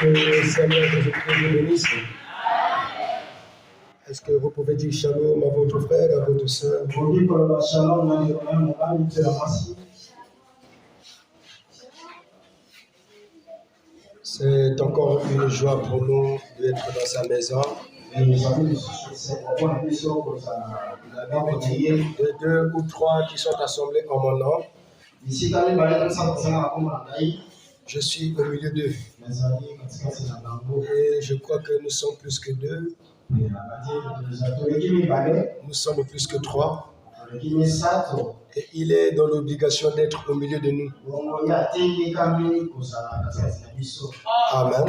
Que le Seigneur vous bénisse. Est-ce que vous pouvez dire shalom à votre frère, à votre soeur? C'est encore une joie pour nous d'être dans sa maison. De 2 ou 3 qui sont assemblés en mon nom. Je suis au milieu d'eux. Et je crois que nous sommes plus que 2. Nous sommes plus que 3. Et il est dans l'obligation d'être au milieu de nous. Amen.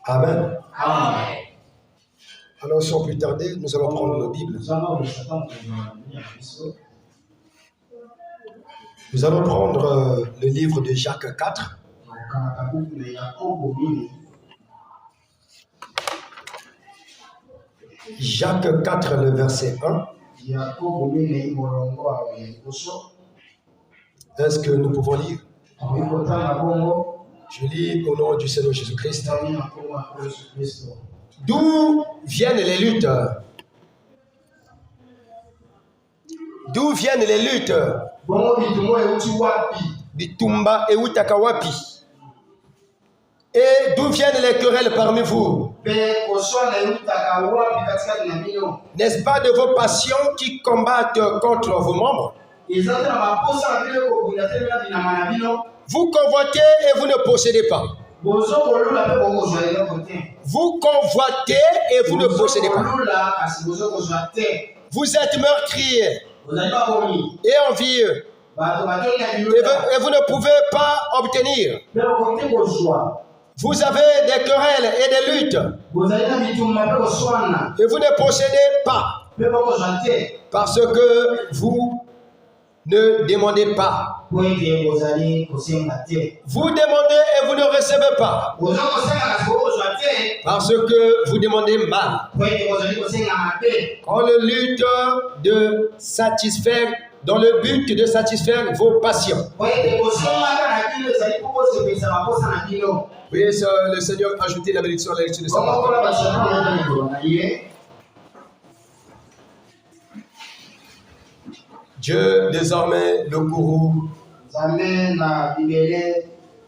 Amen. Amen. Alors sans plus tarder, nous allons prendre nos Bibles. Nous allons prendre le livre de Jacques 4. Jacques 4, le verset 1. Est-ce que nous pouvons lire? Je lis au nom du Seigneur Jésus-Christ. D'où viennent les luttes? D'où viennent les luttes? Bitumba et utakawapi. Et d'où viennent les querelles parmi vous? N'est-ce pas de vos passions qui combattent contre vos membres? Vous convoitez et vous ne possédez pas. Vous convoitez et vous ne possédez pas. Vous êtes meurtriers et envieux. Et vous ne pouvez pas obtenir. Vous avez des querelles et des luttes. Et vous ne possédez pas. Parce que vous ne demandez pas. Vous demandez et vous ne recevez pas. Parce que vous demandez mal. Quand le lutte de satisfaire, dans le but de satisfaire vos passions. Priez le Seigneur ajouter la bénédiction à la lecture de sa parole. Dieu, désormais, le gourou,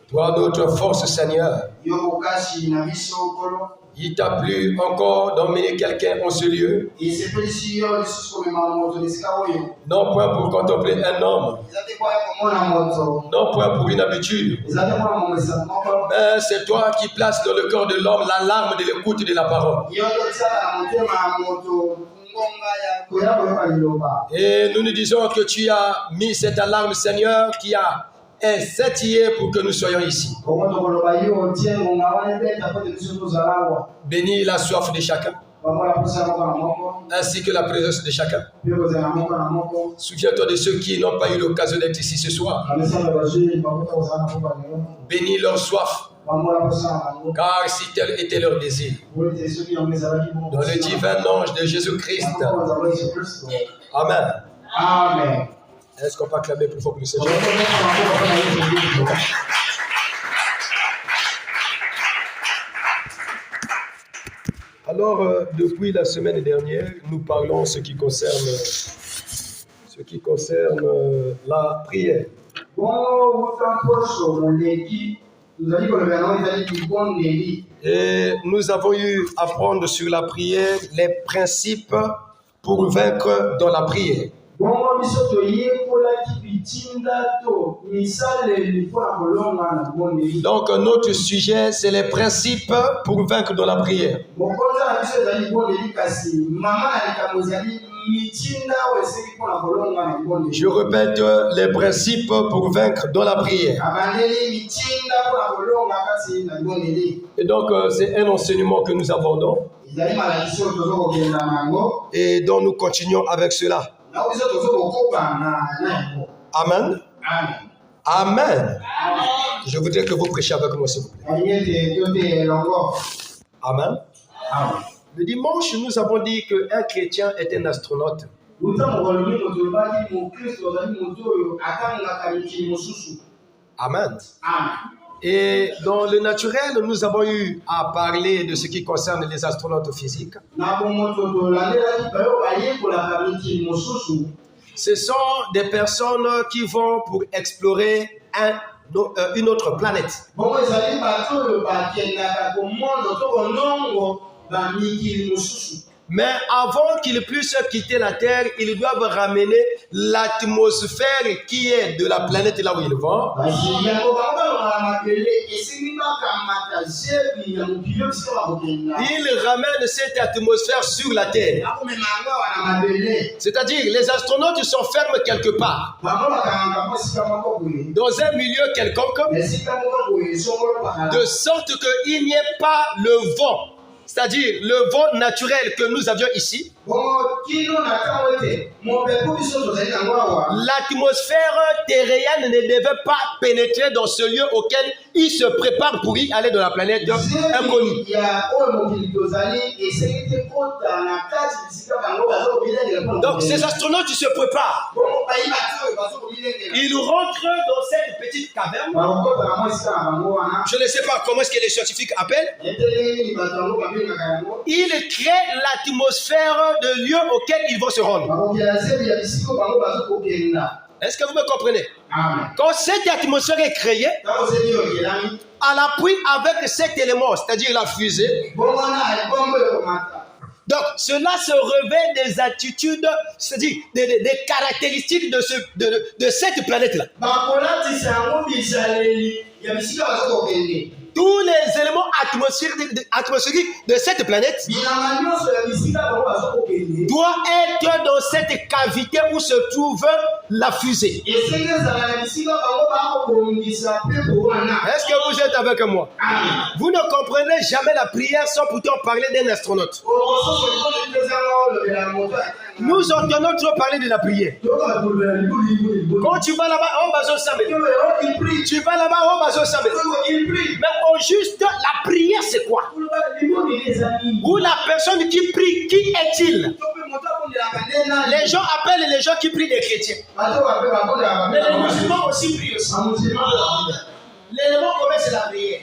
toi, notre force, Seigneur, il t'a plu encore d'emmener quelqu'un en ce lieu. Non point pour contempler un homme. Non point pour une habitude. Mais c'est toi qui places dans le cœur de l'homme la larme de l'écoute de la parole. Et nous nous disons que tu as mis cette alarme, Seigneur, qui a incité pour que nous soyons ici. Bénis la soif de chacun, ainsi que la présence de chacun. Souviens-toi de ceux qui n'ont pas eu l'occasion d'être ici ce soir. Bénis leur soif, car si tel était leur désir. Dans le divin nom de Jésus-Christ. Amen. Amen. Est-ce qu'on peut acclamer plus fort que le Seigneur? Alors, depuis la semaine dernière, nous parlons ce qui concerne la prière. Et nous avons eu à prendre sur la prière les principes pour vaincre dans la prière. Donc notre sujet, c'est les principes pour vaincre dans la prière. Je répète, les principes pour vaincre dans la prière. Et donc c'est un enseignement que nous abordons et dont nous continuons avec cela. Amen. Amen. Je voudrais que vous prêchiez avec moi, s'il vous plaît. Amen. Le dimanche, nous avons dit qu'un chrétien est un astronaute. Amen. Et dans le naturel, nous avons eu à parler de ce qui concerne les astronautes physiques. Ce sont des personnes qui vont pour explorer une autre planète. Mais avant qu'ils puissent quitter la Terre, ils doivent ramener l'atmosphère qui est de la planète là où ils vont. Ils ramènent cette atmosphère sur la Terre. C'est-à-dire, les astronautes sont fermes quelque part, dans un milieu quelconque, de sorte qu'il n'y ait pas le vent. C'est-à-dire le vent naturel que nous avions ici. L'atmosphère terrienne ne devait pas pénétrer dans ce lieu auquel il se prépare pour y aller dans la planète inconnue. Donc ces astronautes se préparent. Ils rentrent dans cette petite caverne. Je ne sais pas comment est-ce que les scientifiques appellent. Ils créent l'atmosphère de lieu auquel ils vont se rendre. Est-ce que vous me comprenez? Quand cette atmosphère est créée, à l'appui avec cet élément, c'est-à-dire la fusée, donc cela se revêt des attitudes, c'est-à-dire des caractéristiques de cette planète-là. Tous les éléments atmosphériques de cette planète doivent être dans cette cavité où se trouve la fusée. Est-ce que vous êtes avec moi? Vous ne comprenez jamais la prière sans pourtant parler d'un astronaute. Nous entendons trop parler de la prière. Quand tu vas là-bas, on va se samer. Tu vas là-bas, on va se samer. Mais au juste, la prière, c'est quoi? Ou la personne qui prie, qui est-il? Les gens appellent les gens qui prient des chrétiens. Mais les musulmans aussi prient aussi. L'élément commun, c'est la prière.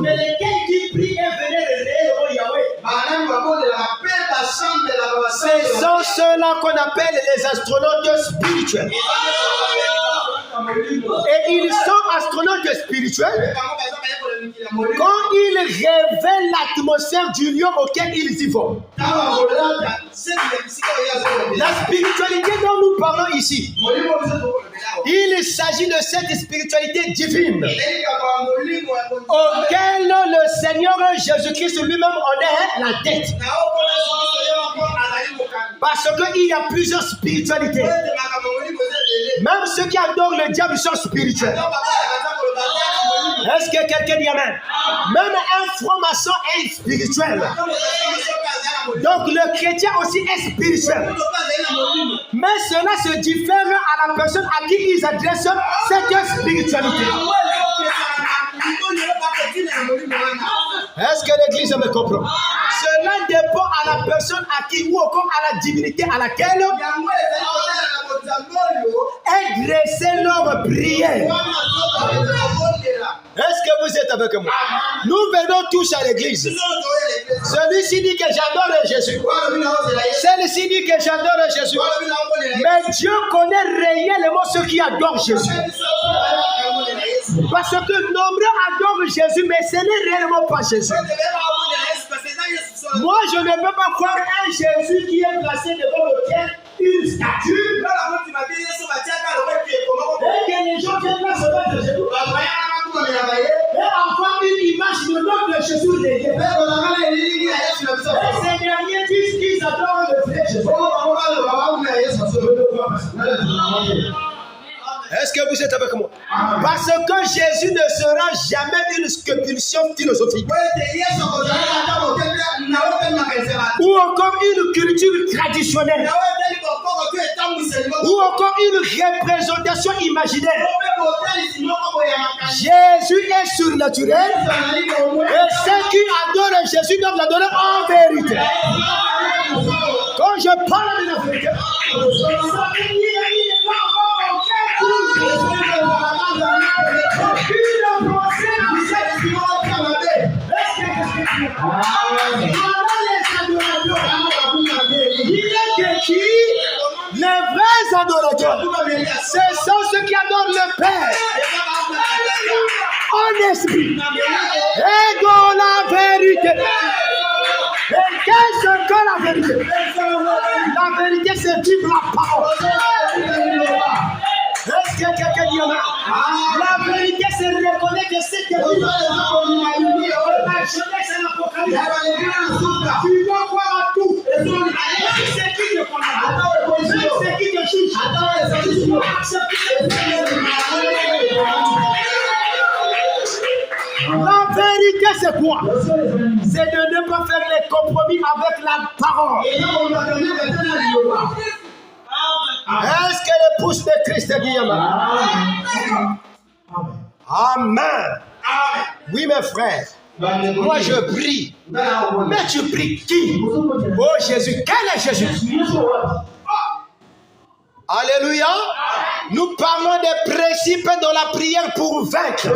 Mais lesquels qui prient et vénèrent réellement Yahweh? Ce sont ceux-là qu'on appelle les astronautes spirituels. Et ils sont astronautes spirituels quand ils révèlent l'atmosphère du lieu auquel ils y vont. La spiritualité dont nous parlons ici, il s'agit de cette spiritualité divine auquel le Seigneur Jésus-Christ lui-même en est la tête. Parce qu'il y a plusieurs spiritualités. Même ceux qui adorent le diable sont spirituels. Est-ce que quelqu'un dit amen? Même un franc-maçon est spirituel. Donc le chrétien aussi est spirituel. Mais cela se diffère à la personne à qui ils adressent cette spiritualité. Est-ce que l'église me comprend? Cela dépend à la personne à qui ou encore à la divinité à laquelle est dressée leur prière. Est-ce que vous êtes avec moi? Nous venons tous à l'église. Celui-ci dit que j'adore Jésus. Celle-ci dit que j'adore Jésus. Mais Dieu connaît réellement ceux qui adorent Jésus. Parce que nombreux adorent Jésus, mais ce n'est réellement pas Jésus. Moi, je ne peux pas croire un Jésus qui est placé devant lequel une statue. Et que les gens viennent là se mettre Jésus. Et avoir une image de notre Jésus derrière. Et ces derniers disent qu'ils adorent le vrai Jésus. Est-ce que vous êtes avec moi? Parce que Jésus ne sera jamais une pulsion philosophique. Ou encore une culture traditionnelle. Ou encore une représentation imaginaire. Jésus est surnaturel. Et ceux qui adorent Jésus doivent l'adorer en vérité. Quand je parle de la vérité, les vrais adorateurs, ce sont ceux qui adorent le Père en esprit et dans la vérité. Et qu'est-ce que la vérité? La vérité, c'est vivre la parole. Est-ce que quelqu'un dit amen? La vérité, c'est reconnaître que c'est que la jeunesse et l'Apocalypse. Tu dois croire à tout. Même c'est qui te condamne. Même c'est qui te juge. La vérité, c'est quoi? C'est de ne pas faire les compromis avec la parole. Est-ce que l'épouse de Christ dit amen? Amen. Oui, mes frères. Moi, je prie. Mais tu pries qui? Oh Jésus. Quel est Jésus? Alléluia. Nous parlons des principes dans la prière pour vaincre.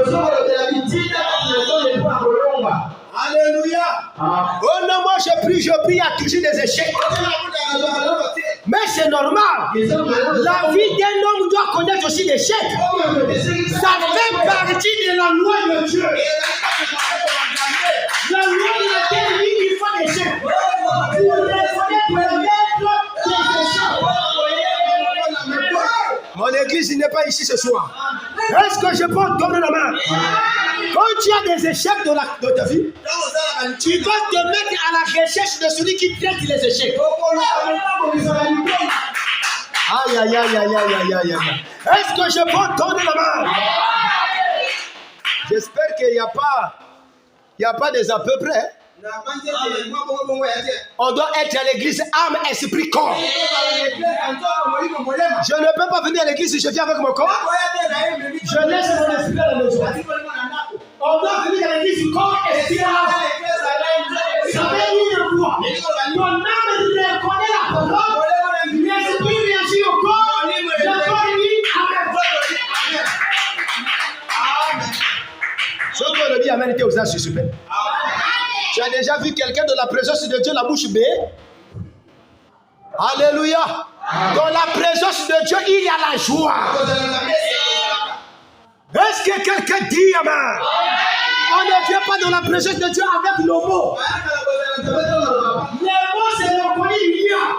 Alléluia. Oh non, moi je prie, il y a toujours des échecs. Mais c'est normal. La vie d'un homme doit connaître aussi des échecs. Ça fait partie de la loi de Dieu. La loi de laquelle il faut des échecs. Pour reconnaître des échecs. Mon église n'est pas ici ce soir. Est-ce que je peux donner la main? Quand tu as des échecs dans ta vie, tu dois te mettre à la recherche de celui qui traite les échecs. Aïe, aïe, aïe, aïe, aïe, aïe, aïe. Est-ce que je peux donner la main? J'espère qu'il n'y a pas des à peu près. On doit être à l'église âme, esprit, corps. Je ne peux pas venir à l'église si je viens avec mon corps. Je laisse mon esprit à la maison. On doit venir à l'église corps, esprit, âme. Ça veut dire quoi? Ton âme reconnaît la parole. L'esprit réagit au corps. Le corps dit amen. Ce qu'on le dit amen était aux âges super. Tu as déjà vu quelqu'un dans la présence de Dieu, la bouche bée? Alléluia. Dans la présence de Dieu, il y a la joie. Est-ce que quelqu'un dit amen? On ne vient pas dans la présence de Dieu avec nos mots. Les mots, c'est le colis du diable.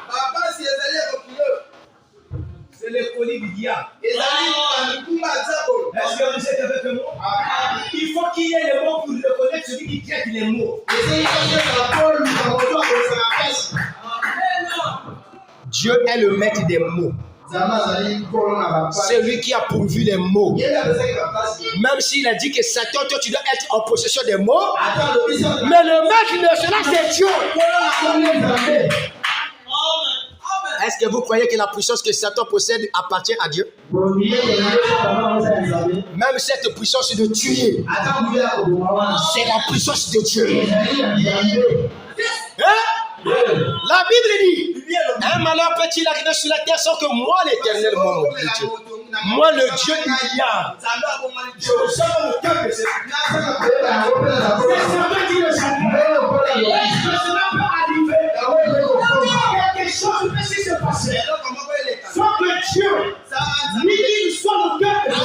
C'est le colis du diable. Est-ce que vous êtes avec le mot? Il faut qu'il y ait les mots pour reconnaître celui qui traite les mots. Dieu est le maître des mots. C'est lui qui a pourvu les mots. Même s'il a dit que Satan, toi tu dois être en possession des mots. Mais le maître de cela, c'est Dieu. Est-ce que vous croyez que la puissance que Satan possède appartient à Dieu? Même cette puissance de tuer, c'est la puissance de Dieu. Hein? La Bible dit, un malheur peut-il arriver sur la terre sans que moi, l'Éternel, moi, le Dieu du diable, je ressens le cœur de ce. Quelque chose peut se passer sans que Dieu, lui, soit le cœur de ce.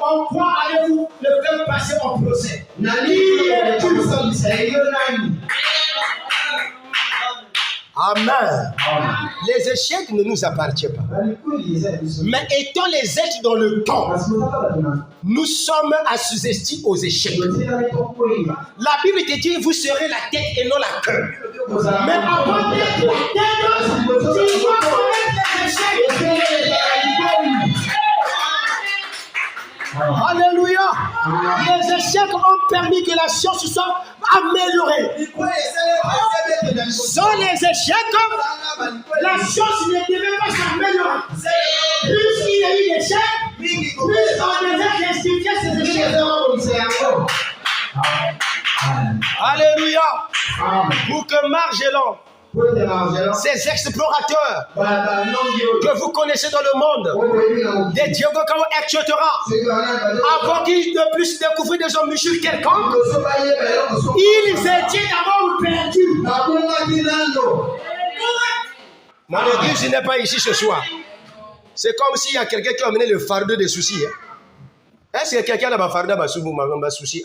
En quoi allez-vous le faire passer en procès? Amen. Les échecs ne nous appartiennent pas. Mais étant les êtres dans le temps, nous sommes assujettis aux échecs. La Bible te dit, vous serez la tête et non la queue. Mais avant d'être la tête, tu dois connaître les échecs. Alléluia. Les échecs ont permis que la science soit améliorée. Sans les échecs, la science ne devait pas s'améliorer. Plus il y a eu d'échecs, plus on devait restituer ces échecs. Alléluia. Pour que Magellan ces explorateurs que vous connaissez dans le monde, des Diogo Kao, etc., avant qu'ils ne puissent découvrir des hommes sur quelconque, ils étaient d'abord perdus. Mon église n'est pas ici ce soir. C'est comme s'il y a quelqu'un qui a amené le fardeau des soucis. Est-ce que quelqu'un a un fardeau de soucis?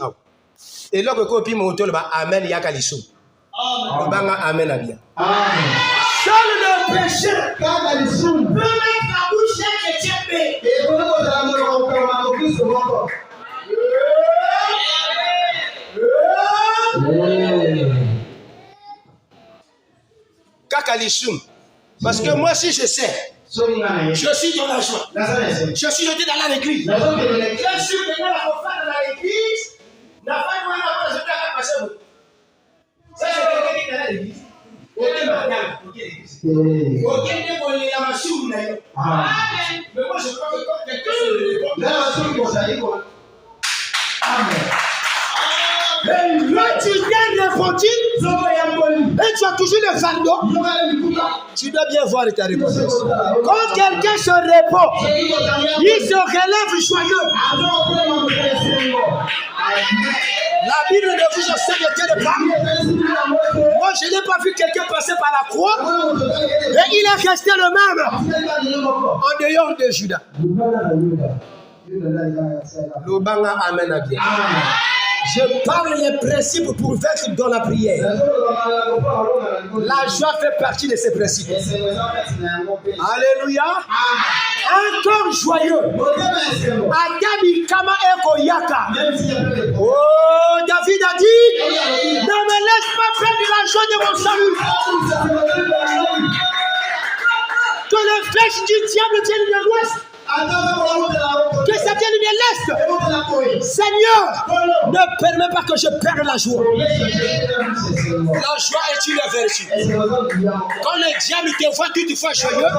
Et là, quand on monte le amen, il y a Kalissou. Amen à bien. Seul le péché peut mettre la bouche chrétienne. Kakalissoum. Parce que moi, si je sais, je suis dans la joie. Je suis jeté dans l'église. Je suis venu à la conférence dans l'église. La femme n'a pas jeté à la passion. Ça, c'est quelqu'un qui est dans l'église. Aucun mariage, aucun église. Aucun dévoilé la machine. Mais moi, je crois que quand quelqu'un se répond, quand tu t'es répondu et tu as toujours le fardeau, tu dois bien voir ta réponse. Quand quelqu'un se répond, il se relève joyeux. La Bible ne vous enseigne que pas. Moi, je n'ai pas vu quelqu'un passer par la croix et il est resté le même en dehors de Judas. L'Obanga amène à bien. Je parle les principes pour vaincre dans la prière. La joie fait partie de ces principes. Alléluia. Encore joyeux. Agabi Kama Eko Yaka. Oh, David a dit, ne me laisse pas faire de la joie de mon salut. Que les flèches du diable tiennent de l'ouest. Que ça vienne de l'Est. Seigneur, ne permets pas que je perde la joie. La joie est une vertu. Quand le diable te voit toutefois joyeux,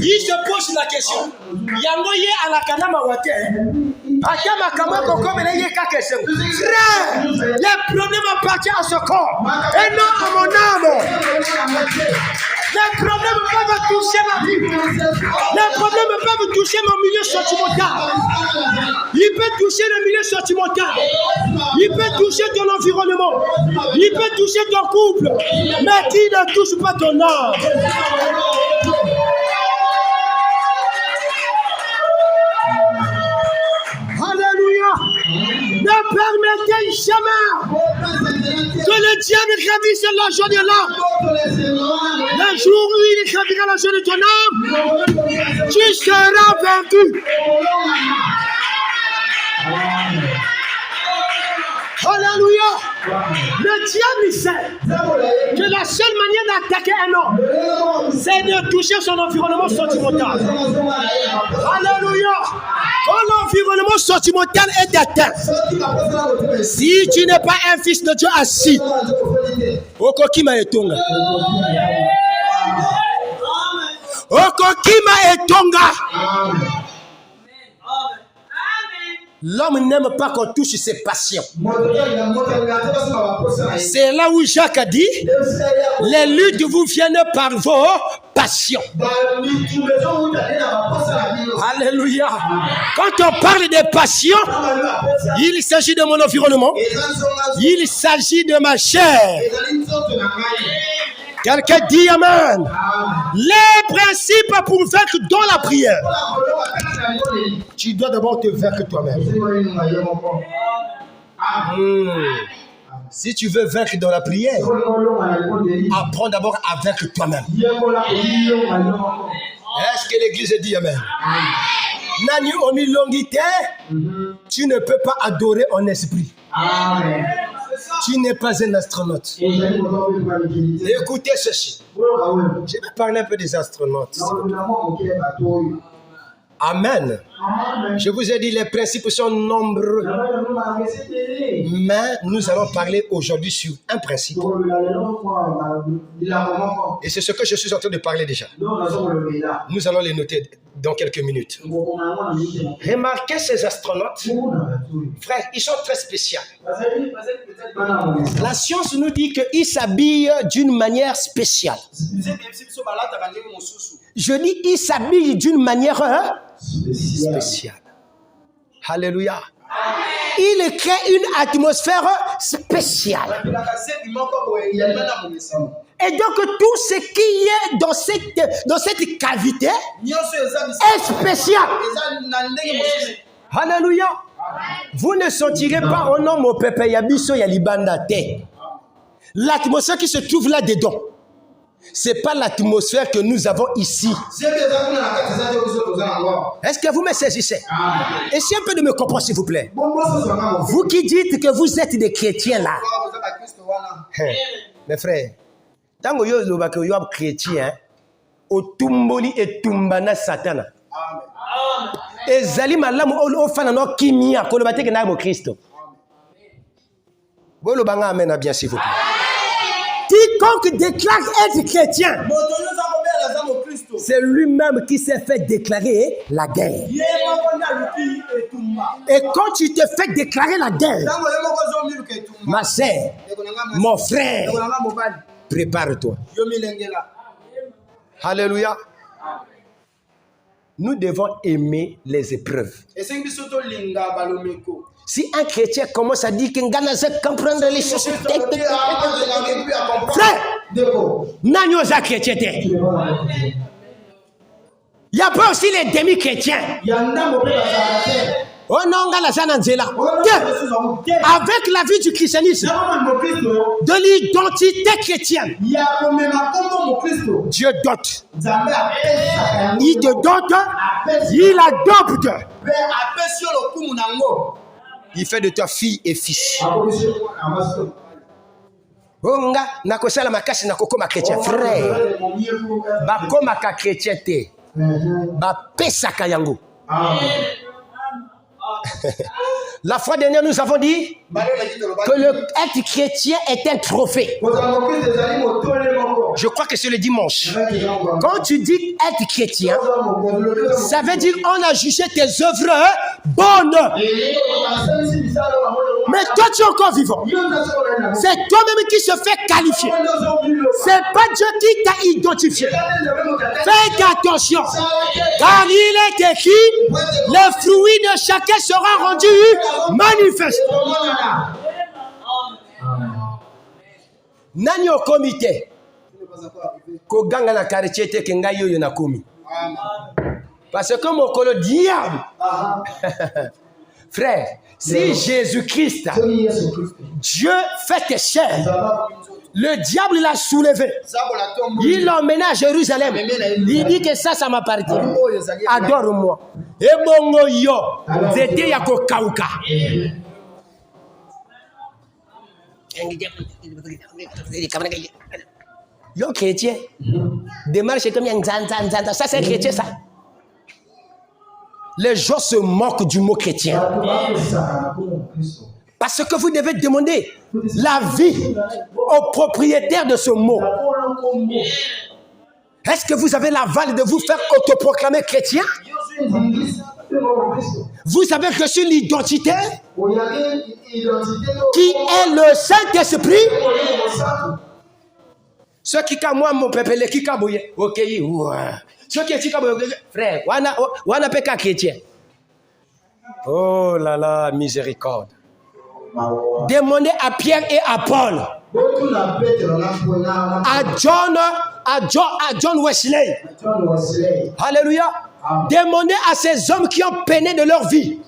il se pose la question. Yangoye à la kanama wate. Frère, les problèmes appartiennent à ce corps et non à mon âme. Les problèmes peuvent toucher ma vie. Les problèmes peuvent toucher mon milieu sentimental. Il peut toucher le milieu sentimental. Il peut toucher ton environnement. Il peut toucher ton couple. Mais qui ne touche pas ton âme. Ne permettez jamais que le diable ravisse la joie de l'âme. Le jour où il ravira la joie de ton âme, tu seras vaincu. Alléluia. Le diable sait que la seule manière d'attaquer un homme, c'est de toucher son environnement sentimental. Alléluia. Quand l'environnement sentimental est atteint, si tu n'es pas un fils de Dieu assis, Okokima etonga. Okokima etonga. L'homme n'aime pas qu'on touche ses passions. C'est là où Jacques a dit, les luttes vous viennent par vos passions. Alléluia. Quand on parle des passions, il s'agit de mon environnement. Il s'agit de ma chair. Quelqu'un dit Amen. Les principes pour vaincre dans la prière. Tu dois d'abord te vaincre toi-même. Si tu veux vaincre dans la prière, apprends d'abord à vaincre toi-même. Est-ce que l'église dit Amen? Nani omilongite, tu ne peux pas adorer en esprit. Amen. Tu n'es pas un astronaute. Écoutez ceci. Je vais parler un peu des astronautes. Amen. Je vous ai dit, les principes sont nombreux. Mais nous allons parler aujourd'hui sur un principe. Et c'est ce que je suis en train de parler déjà. Nous allons les noter dans quelques minutes. Remarquez ces astronautes. Frère, ils sont très spéciaux. La science nous dit qu'ils s'habillent d'une manière spéciale. Je dis, ils s'habillent d'une manière spéciale. Alléluia. Il crée une atmosphère spéciale. Et donc tout ce qui est dans cette cavité est spécial. Alléluia. Vous ne sentirez pas au nom mon pépé yabiso ya libanda te. L'atmosphère qui se trouve là-dedans, ce n'est pas l'atmosphère que nous avons ici. Est-ce que vous me saisissez? Essayez un peu de me comprendre, s'il vous plaît. Vous qui dites que vous êtes des chrétiens là. Mes frères, tant que vous êtes chrétien, au tumboli et tumbana satana. Et zali malamu o fana no kimia ko lo bateke na mo Christ. Bo lo banga amen bien s'il vous plaît. Quiconque déclare être chrétien, c'est lui-même qui s'est fait déclarer la guerre. Et quand tu te fais déclarer la guerre, ma sœur, mon frère, prépare-toi. Alléluia. Nous devons aimer les épreuves. Si un chrétien commence à dire qu'il ne comprendre les choses, frère, il n'y a pas aussi les demi-chrétiens. Oh non, avec la vie du christianisme, de l'identité chrétienne, Dieu dote. Il te dote, il adopte. Il fait de toi fille et fils. Onga nakosala makasi nakokoma chrétien frère. Bakoma ka chrétien te. Ba pesaka yango. La fois dernière, nous avons dit que être chrétien est un trophée. Je crois que c'est le dimanche. Quand tu dis être chrétien, ça veut dire qu'on a jugé tes œuvres bonnes. Mais toi, tu es encore vivant. C'est toi-même qui se fait qualifier. C'est pas Dieu qui t'a identifié. Faites attention. Car il est écrit, le fruit de chacun sera rendu manifeste. Nani au comité koganga na quartier te kenga yo na komi. Parce que mon colo diable. Frère, si Jésus-Christ, Dieu fait tes chairs, le diable l'a soulevé. Il l'a emmené à Jérusalem. Il dit que ça m'appartient. Adore-moi. Et bongo yo, c'était yako kauka. Yo chrétien, démarche comme un zan. Ça c'est chrétien ça. Les gens se moquent du mot chrétien. Parce que vous devez demander l'avis au propriétaire de ce mot. Est-ce que vous avez l'aval de vous faire autoproclamer chrétien? Vous avez reçu l'identité qui est le Saint-Esprit. Ceux qui comme moi, mon peuple, qui kabouye, ok, ceux qui sont frère, wana peka chrétien. Oh là là, miséricorde. Demandez à Pierre et à Paul, à John Wesley. Alléluia. Demandez à ces hommes qui ont peiné de leur vie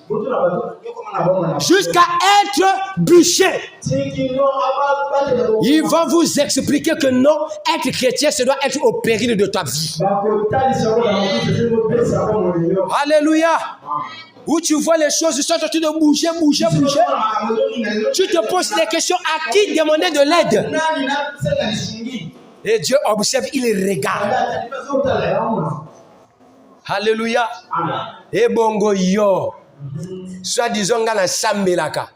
jusqu'à être bûchés. Ils vont vous expliquer que non, être chrétien, ça doit être au péril de ta vie. Alléluia. Où tu vois les choses, ils sont en train de bouger. Tu te poses des questions, à qui demander de l'aide? Et Dieu observe, il regarde. Alléluia. Et bongo yo. Soit disons ngana sambelaka.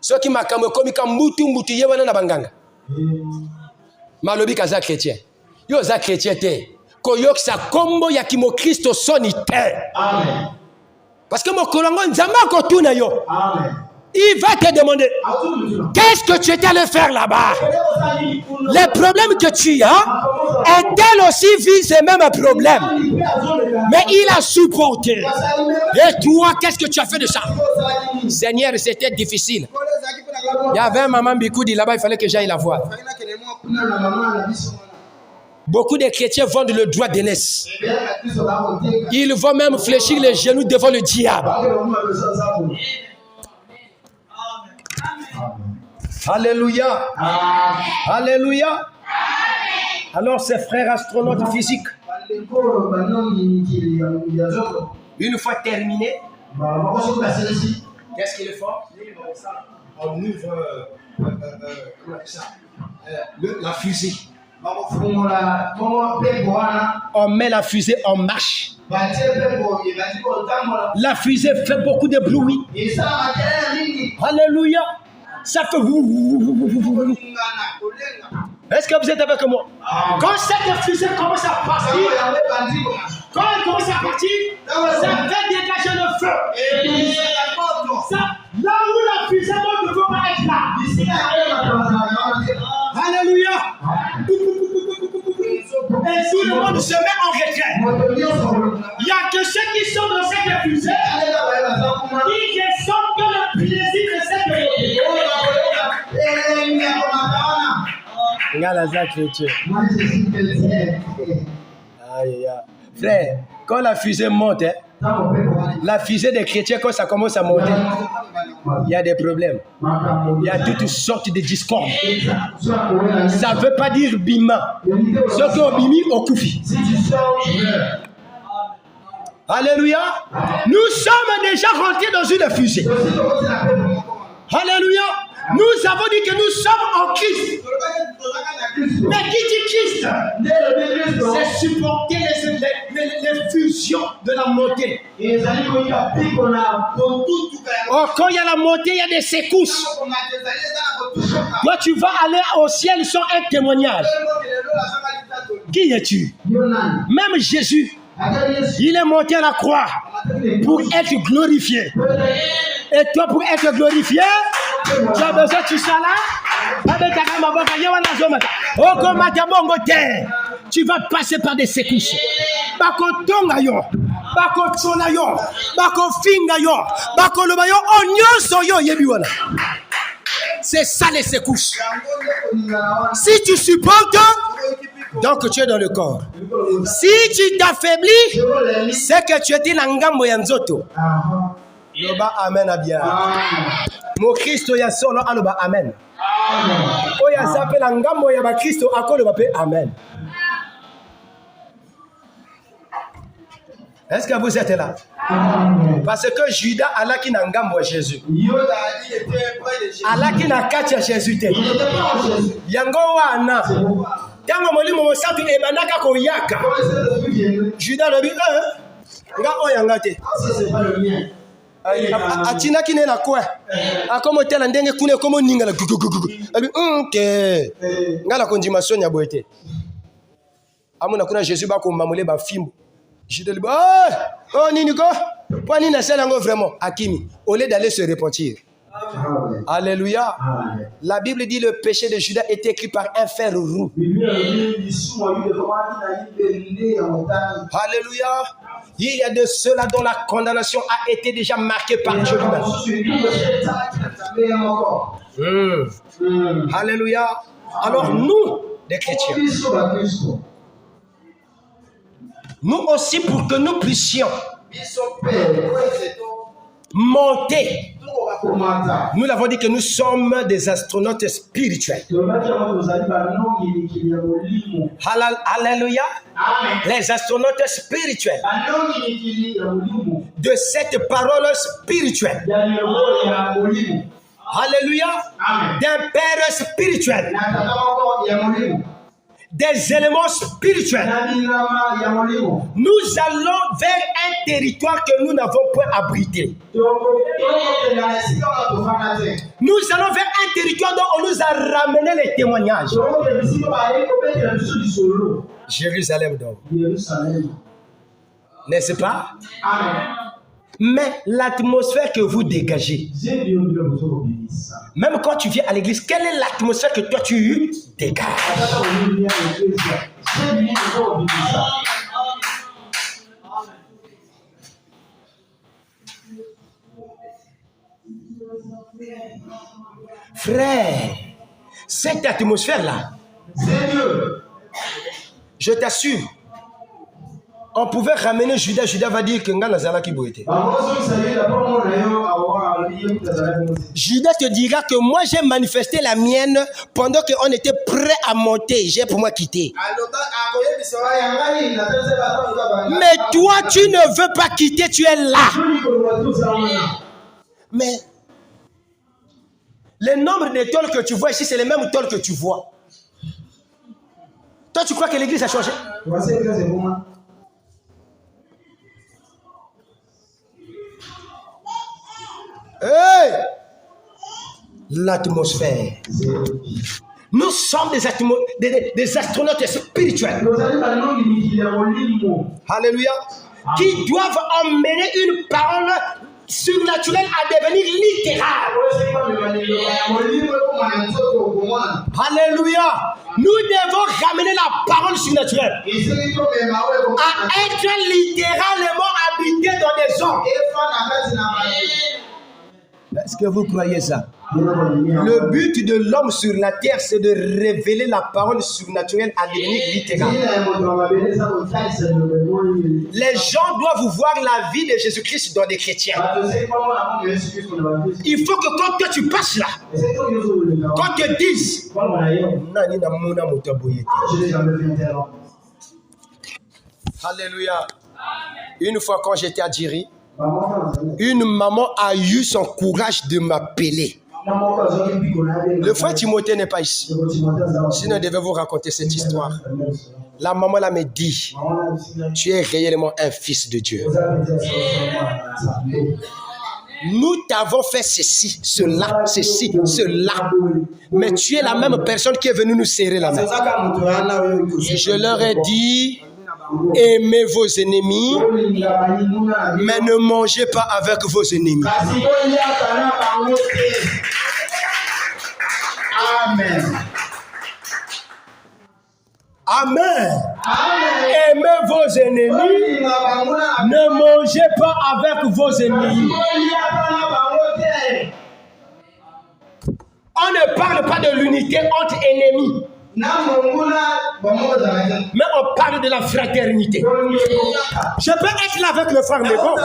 Ceux qui m'a comme mbutu yewana na banganga. Malobi kaza chrétien. Yo za chrétien te. koyoksa kombo ya kimo Kristo soni te. Amen. Parce que mon kolongo nzamba kotuna yo. Amen. Il va te demander, qu'est-ce que tu étais allé faire là-bas? Les problèmes que tu as, est-elle aussi vit ces mêmes problèmes? Mais il a supporté. Et toi, qu'est-ce que tu as fait de ça? Seigneur, c'était difficile. Il y avait un maman Bikoudi là-bas, il fallait que j'aille la voir. Beaucoup de chrétiens vendent le droit d'aînesse. Ils vont même fléchir les genoux devant le diable. Alléluia. Alléluia. Alors, ces frères astronautes physiques, une fois terminé, qu'est-ce qu'ils font? On ouvre la fusée. On met la fusée en marche. La fusée fait beaucoup de bruit. Alléluia. Ça fait... Est-ce que vous êtes avec moi? Quand cette fusée commence à partir, quand elle commence à partir, ça fait dégager le feu. Ça, là où la fusée ne peut pas être là. Alléluia. Et tout le monde se met en retrait. Il n'y a que ceux qui sont dans cette fusée qui ressentent que le plaisir de cette fusée. Frère, quand la fusée monte, la fusée des chrétiens, quand ça commence à monter, il y a des problèmes. Il y a toutes sortes de discordes. Ça ne veut pas dire bima. Ce qui est bimi, au koufi. Alléluia. Nous sommes déjà rentrés dans une fusée. Alléluia. Nous avons dit que nous sommes en Christ. Mais qui dit Christ? C'est supporter les fusions de la montée. Oh, quand il y a la montée, il y a des secousses. Toi, tu vas aller au ciel sans un témoignage. Qui es-tu? Même Jésus, il est monté à la croix pour être glorifié. Et toi, pour être glorifié, tu as besoin, tu sois là. Tu vas passer par des secousses. C'est ça les secousses. Si tu supportes, donc tu es dans le corps. Si tu t'affaiblis, c'est que tu es dans ngambo ya nzoto. Loba amen abia. Mo Kristo ya solo aloba amen. Oya zape la ngambo ya ba Kristo akolo ba pe amen. Est-ce que vous êtes là? Parce que Judas alaki na ngambo ya Jésus. Alaki na kati ya Jésus te. Yango wana. Tango molimo mosantu ebanaka koyaka. Judas lobi nga oyanga te. Atina kine na quoi akomo tela ndenge kune komo ninga la abi ke ngala kondimasyon ya boete amona kuna Jésus ba ko mamule ba fimbo Judas li oh nini ko kwa nini na sela ngo vraiment akimi au lieu d'aller se repentir. Alléluia. La Bible dit le péché de Judas est écrit par un fer roux. Alléluia. Il y a de ceux-là dont la condamnation a été déjà marquée par Dieu lui-même. Alléluia. Alors nous, les chrétiens, nous aussi pour que nous puissions monter. Nous l'avons dit que nous sommes des astronautes spirituels. Alléluia. Les astronautes spirituels de cette parole spirituelle. Alléluia. D'un père spirituel. des éléments spirituels. Nous allons vers un territoire que nous n'avons point abrité. Nous allons vers un territoire dont on nous a ramené les témoignages. Jérusalem donc. N'est-ce pas? Mais l'atmosphère que vous dégagez, même quand tu viens à l'église, quelle est l'atmosphère que toi tu dégages? Frère, cette atmosphère-là, je t'assure, on pouvait ramener Judas. Judas va dire que Nazala qui boite. Judas te dira que moi j'ai manifesté la mienne pendant qu'on était prêt à monter. J'ai pour moi quitté. Mais toi tu ne veux pas quitter, tu es là. Mais le nombre de tôles que tu vois ici, c'est les mêmes tôles que tu vois. Toi tu crois que l'église a changé? Hey! L'atmosphère. Nous sommes des astronautes spirituels. Alléluia. Qui doivent emmener une parole surnaturelle à devenir littérale. Alléluia. Nous devons ramener la parole surnaturelle à être littéralement habité dans des hommes. Est-ce que vous croyez ça? Le but de l'homme sur la terre, c'est de révéler la parole surnaturelle à devenir littérale. Les gens doivent voir la vie de Jésus-Christ dans des chrétiens. Il faut que quand toi tu passes là, quand tu te dises, Alléluia. Une fois quand j'étais à Djiri, une maman a eu son courage de m'appeler. Le frère Timothée n'est pas ici. Sinon, je devais vous raconter cette histoire. La maman là me dit, tu es réellement un fils de Dieu. Nous t'avons fait ceci, cela, ceci, cela. Mais tu es la même personne qui est venue nous serrer la main. Je leur ai dit, aimez vos ennemis, mais ne mangez pas avec vos ennemis. Amen. Amen. Aimez vos ennemis, ne mangez pas avec vos ennemis. On ne parle pas de l'unité entre ennemis, mais on parle de la fraternité. Je peux être là avec le frère Lebon,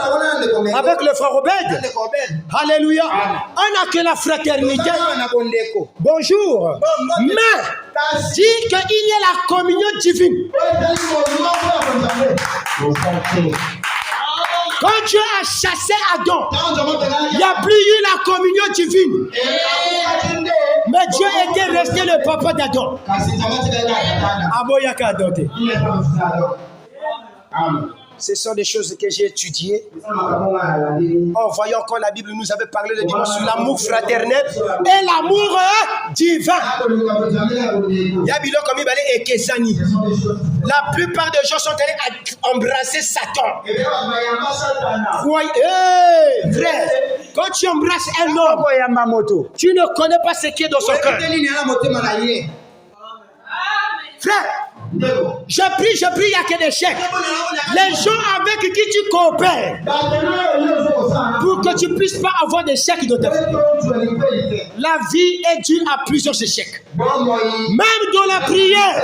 avec le frère Obed. Alléluia. On n'a que la fraternité. Bonjour. Mais dit qu'il y a la communion divine. Quand Dieu a chassé Adam, il n'y a plus eu la communion divine. Mais Dieu était resté le papa d'Adam. Ce sont des choses que j'ai étudiées en voyant quand la Bible nous avait parlé le dimanche sur l'amour fraternel et l'amour divin. La plupart des gens sont allés embrasser Satan. Frère, quand tu embrasses un homme, tu ne connais pas ce qui est dans son cœur. Frère, je prie, il n'y a que des chèques. Les gens avec qui tu coopères, pour que tu ne puisses pas avoir des chèques de ta vie. La vie est due à plusieurs échecs. Même dans la prière,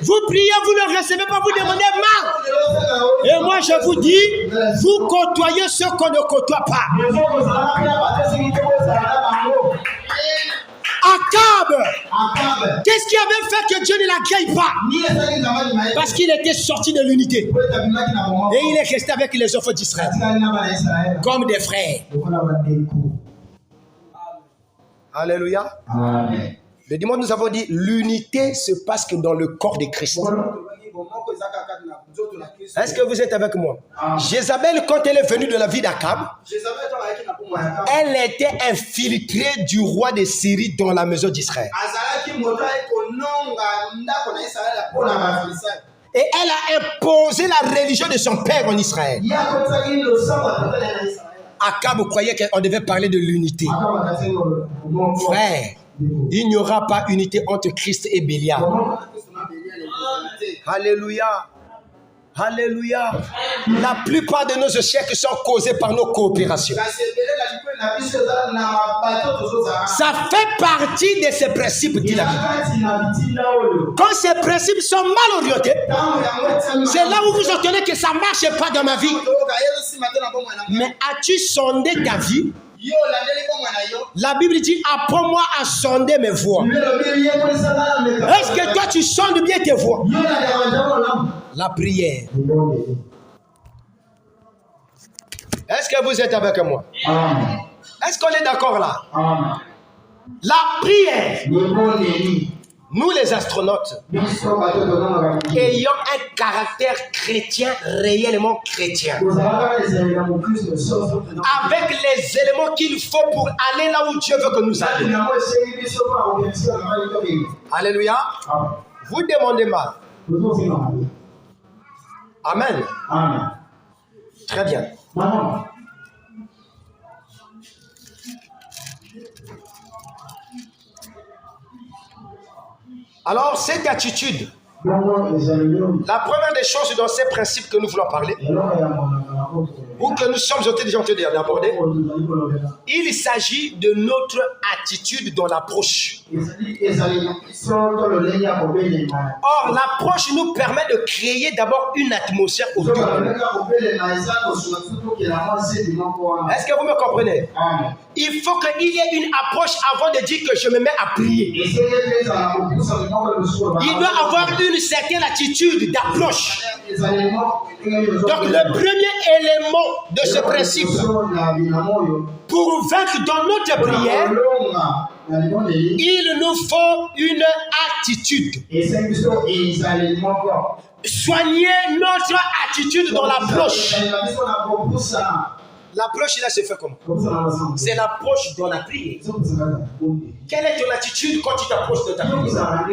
vous priez, vous ne recevez pas, vous demandez marre. Et moi je vous dis, vous côtoyez ceux qu'on ne côtoie pas. Akab, qu'est-ce qui avait fait que Dieu ne l'accueille pas? Parce qu'il était sorti de l'unité. Et il est resté avec les enfants d'Israël comme des frères. Alléluia. Amen. Le dimanche, nous avons dit l'unité se passe que dans le corps de Christ. Est-ce que vous êtes avec moi? Jézabel, quand elle est venue de la vie d'Akab, elle était infiltrée du roi de Syrie dans la maison d'Israël. Et elle a imposé la religion de son père en Israël. Akab croyait qu'on devait parler de l'unité. Frère, il n'y aura pas unité entre Christ et Bélial. Alléluia. Alléluia. La plupart de nos échecs sont causés par nos coopérations. Ça fait partie de ces principes, dit la Bible. Quand ces principes sont mal orientés, c'est là où vous entendez que ça ne marche pas dans ma vie. Mais as-tu sondé ta vie? La Bible dit, apprends-moi à sonder mes voies. Est-ce que toi tu sondes bien tes voies? La prière. Est-ce que vous êtes avec moi? Est-ce qu'on est d'accord là? La prière. Nous les astronautes, ayant un caractère chrétien, réellement chrétien, avec les éléments qu'il faut pour aller là où Dieu veut que nous allions. Alléluia. Vous demandez mal. Amen. Très bien. Alors, cette attitude, la première des choses dans ces principes que nous voulons parler, ou que nous sommes déjà en train d'aborder, il s'agit de notre attitude dans l'approche. Or, l'approche nous permet de créer d'abord une atmosphère autour de nous. Est-ce que vous me comprenez? Il faut qu'il y ait une approche avant de dire que je me mets à prier. Il doit avoir une certaine attitude d'approche. Donc le premier élément de ce principe, pour vaincre dans notre prière, il nous faut une attitude. Soigner notre attitude dans l'approche. L'approche là se fait comment? C'est l'approche dans la prière. Quelle est ton attitude quand tu t'approches de ta prière?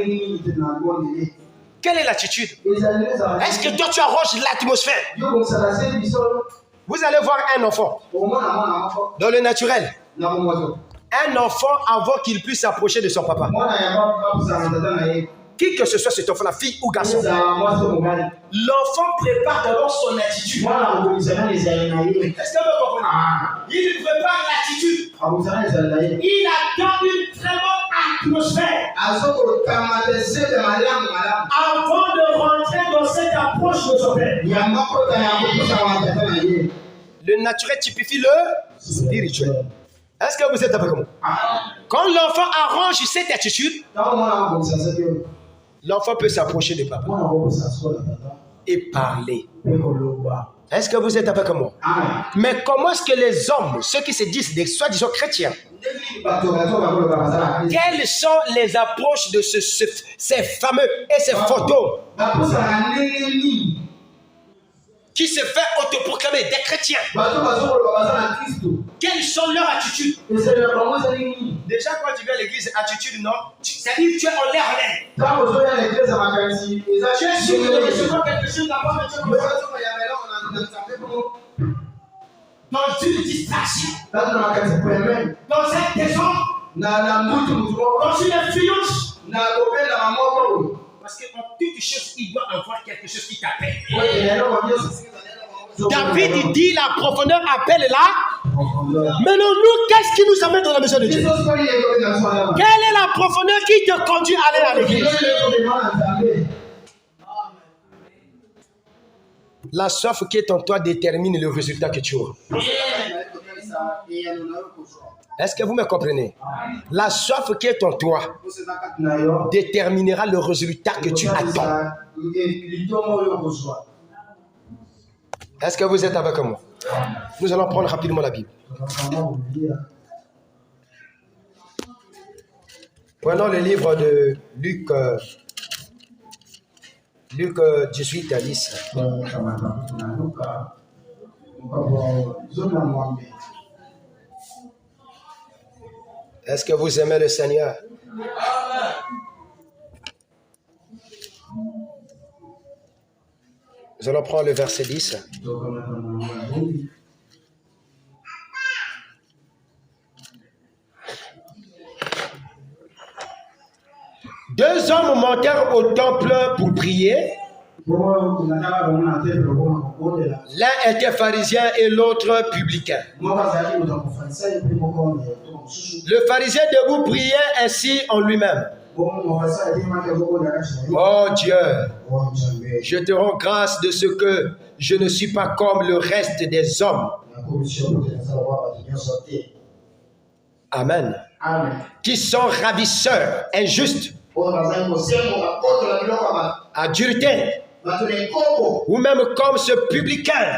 Quelle est l'attitude? Est-ce que toi tu arranges l'atmosphère? Vous allez voir un enfant dans le naturel. Un enfant, avant qu'il puisse s'approcher de son papa, qui que ce soit cet enfant, la fille ou garçon, l'enfant prépare d'abord son attitude. Est-ce que vous comprenez? Il prépare l'attitude. Il attend une très bonne atmosphère avant de rentrer dans cette approche de son père. Le naturel typifie le spirituel. Est-ce que vous êtes avec moi? Quand l'enfant arrange cette attitude, l'enfant peut s'approcher de papa et parler. Est-ce que vous êtes avec moi? Mais comment est-ce que les hommes, ceux qui se disent des soi-disant chrétiens, quelles sont les approches de ces fameux et ces photos qui se fait autoproclamer des chrétiens? Quelles sont leurs attitudes? Déjà quand tu viens à l'église, attitude non, c'est-à-dire tu es en l'air. Tu es sûr de recevoir quelque chose d'abord de Dieu. Dans une distraction, dans un désordre, dans une influence. Parce qu'en toute chose, il doit avoir quelque chose qui t'appelle. David dit la profondeur appelle là. Maintenant, nous, qu'est-ce qui nous amène dans la maison de Dieu? Quelle est la profondeur qui te conduit à aller à l'église? La soif qui est en toi détermine le résultat que tu auras. Est-ce que vous me comprenez? La soif qui est en toi déterminera le résultat que tu attends. Est-ce que vous êtes avec moi? Nous allons prendre rapidement la Bible. Prenons le livre de Luc, Luc 18 à 10. Est-ce que vous aimez le Seigneur? Nous allons prendre le verset 10. Deux hommes montèrent au temple pour prier. L'un était pharisien et l'autre publicain. Le pharisien debout priait ainsi en lui-même. Oh Dieu, je te rends grâce de ce que je ne suis pas comme le reste des hommes. Amen. Qui sont ravisseurs, injustes, adultères, ou même comme ce publicain.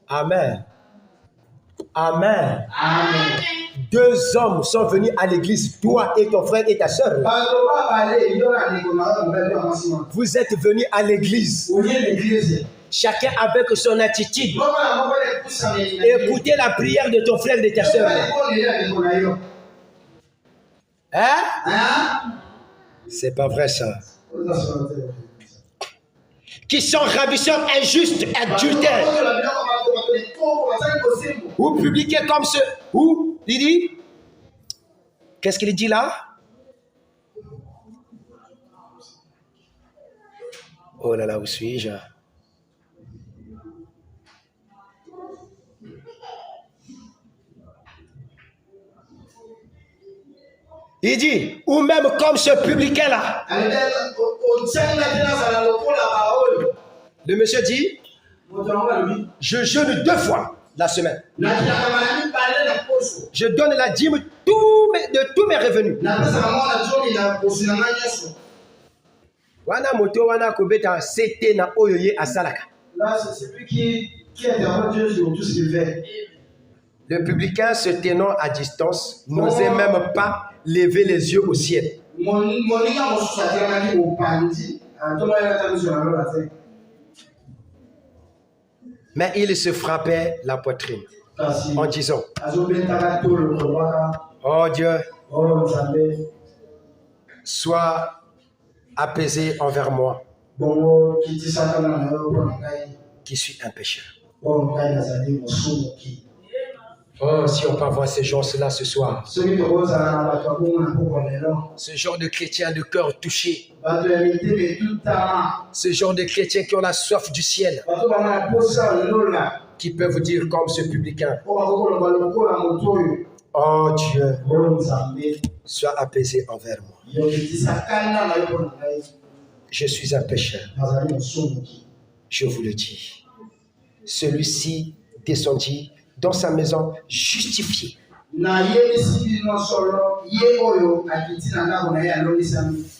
Amen. Amen. Amen. Deux hommes sont venus à l'église, toi et ton frère et ta soeur. Vous êtes venus à l'église. Chacun avec son attitude. Écoutez la prière de ton frère et de ta soeur. Hein? C'est pas vrai ça. Qui sont ravisseurs, injustes, adultères. Ou publicains comme ceux. Où il dit? Qu'est-ce qu'il dit là? Oh là là, où suis-je? Il dit, ou même comme ce publicain-là. Le monsieur dit, je jeûne 2 fois la semaine. Je donne la dîme de tous mes revenus. Wana moto wana kobeta sete na oyoye asalaka. Là, c'est celui qui interroge Dieu sur tout ce qu'il fait. Le publicain se tenant à distance n'osait même pas lever les yeux au ciel. Mais il se frappait la poitrine en disant, oh Dieu, sois apaisé envers moi, qui suis un pécheur. Oh, si on peut voir ces gens-là ce soir. Ce genre de chrétiens de cœur touché. Ce genre de chrétiens qui ont la soif du ciel. Qui peuvent dire comme ce publicain. Oh Dieu, sois apaisé envers moi. Je suis un pécheur. Je vous le dis. Celui-ci descendit dans sa maison justifié.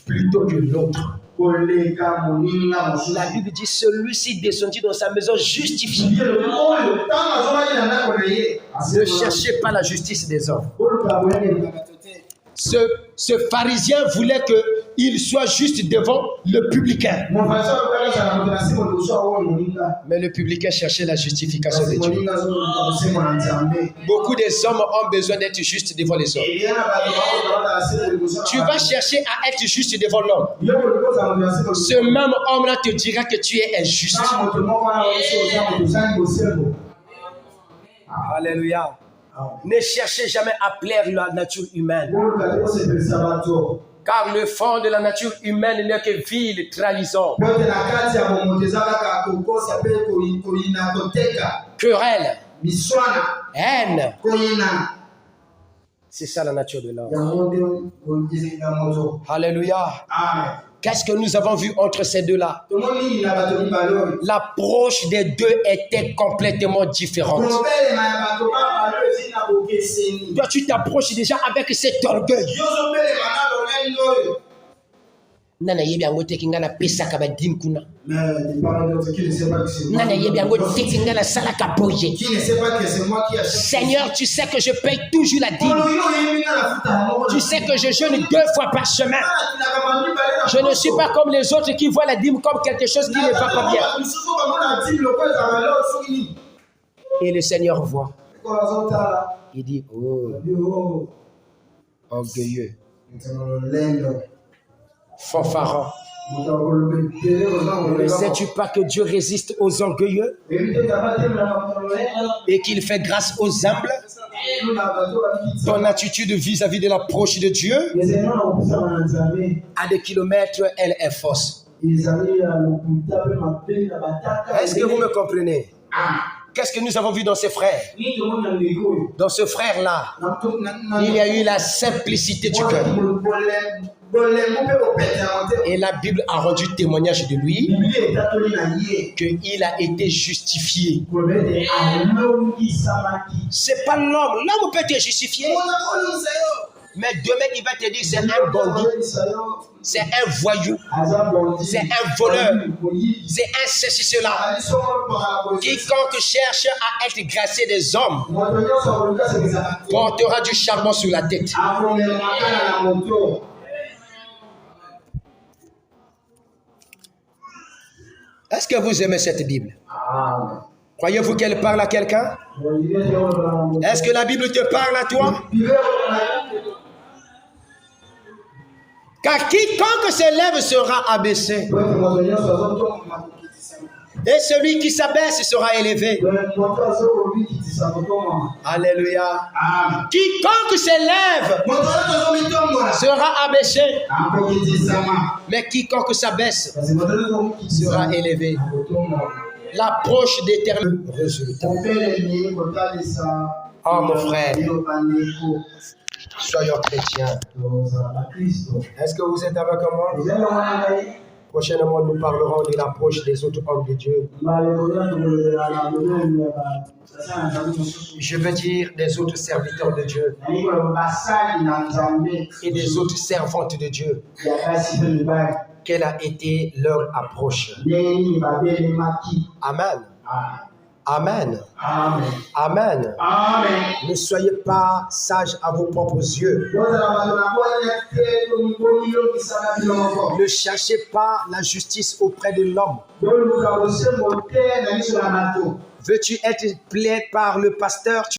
Plutôt que l'autre. La Bible dit celui-ci descendit dans sa maison justifié. Ne cherchez pas la justice des hommes. Ce pharisien voulait qu'il soit juste devant le publicain. Mais le publicain cherchait la justification de Dieu. Beaucoup des hommes ont besoin d'être justes devant les hommes. Tu vas chercher à être juste devant l'homme. Ce même homme-là te dira que tu es injuste. Alléluia. Ne cherchez jamais à plaire la nature humaine. Car le fond de la nature humaine n'est que vil, trahison, querelle, haine. C'est ça la nature de l'homme. Alléluia. Qu'est-ce que nous avons vu entre ces deux-là? L'approche des deux était complètement différente. Toi, tu t'approches déjà avec cet orgueil. Nana yebiango tekingana pesaka badim kuna. Mais les parents d'autres qui ne savent pas que c'est moi. Nana yebiango tekingana salaka projet. Qui ne sait pas que c'est moi qui achète. Seigneur, tu sais que je paye toujours la dîme. Tu sais que je jeûne 2 fois par semaine. Je ne suis pas comme les autres qui voient la dîme comme quelque chose qui ne va pas bien. Et le Seigneur voit. Il dit, oh, orgueilleux, fanfaron. Ne sais-tu pas que Dieu résiste aux orgueilleux et qu'il fait grâce aux humbles? Ton attitude vis-à-vis de l'approche de Dieu, à des kilomètres, elle est fausse. Est-ce que vous me comprenez? Qu'est-ce que nous avons vu dans ces frères? Dans ce frère-là, il y a eu la simplicité du cœur. Et la Bible a rendu témoignage de lui qu'il a été justifié. C'est pas l'homme. L'homme peut être justifié. Mais demain, il va te dire c'est un bandit, c'est un voyou, c'est un voleur, c'est un ceci, cela. Quiconque cherche à être gracié des hommes portera du charbon sur la tête. Est-ce que vous aimez cette Bible? Croyez-vous qu'elle parle à quelqu'un? Est-ce que la Bible te parle à toi? Car quiconque s'élève sera abaissé. Et celui qui s'abaisse sera élevé. Alléluia. Quiconque s'élève sera abaissé. Mais quiconque s'abaisse sera élevé. L'approche détermine le résultat. Oh mon frère, soyons chrétiens. Est-ce que vous êtes avec moi? Prochainement, nous parlerons de l'approche des autres hommes de Dieu. Je veux dire des autres serviteurs de Dieu et des autres servantes de Dieu. Quelle a été leur approche? Amen. Amen. Amen. Amen. Amen. Ne soyez pas sages à vos propres yeux. Ne cherchez pas la justice auprès de l'homme. Veux-tu être plaidé par le pasteur?